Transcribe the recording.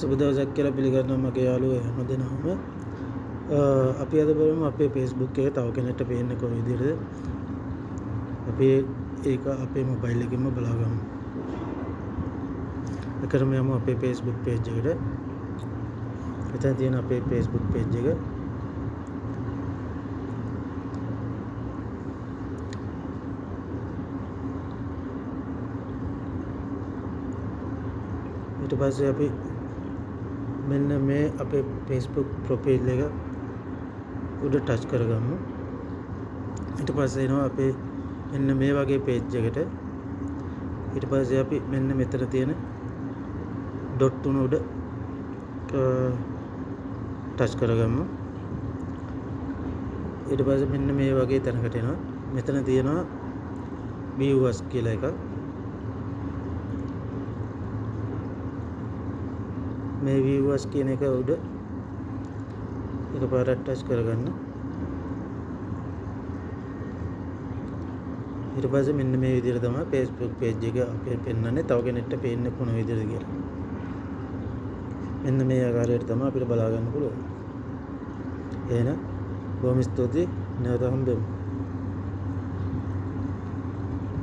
සුබ දවසක් කියලා පිළිගන්නවා මගේ යාළුවෝ හැමදෙනාම. අපි අද බලමු අපේ Facebook එක තව කෙනෙක්ට පේන්නේ කොයි විදිහටද. අපි ඒක අපේ මොබයිල් එකෙන්ම බලාගමු. එකටම යමු අපේ Facebook page එකට. එතන තියෙන අපේ Facebook page එක. ඊට පස්සේ අපි මෙන්න මේ අපේ Facebook ප්‍රොෆයිල් එක උඩ ටච් කරගමු. ඊට පස්සේ එනවා අපේ මෙන්න මේ වගේ page එකට. ඊට පස්සේ අපි මෙන්න මෙතන තියෙන ඩොට් තුන උඩ ටච් කරගමු. ඊට පස්සේ මෙන්න මේ වගේ තැනකට එනවා. මෙතන තියෙනවා viewers කියලා එකක්. මේ viewers කියන එක උඩ එකපාරට ටච් කරගන්න. ඊට පස්සේ මෙන්න මේ විදිහට තමයි Facebook page එක අපේ පෙන්වන්නේ. තව කෙනෙක්ට පේන්නේ කොන විදිහද කියලා. මෙන්න මේ ආකාරයට තමයි අපිට බලා ගන්න පුළුවන්. එහෙනම් බොහොම ස්තුතියි. නැවත හම්බෙමු.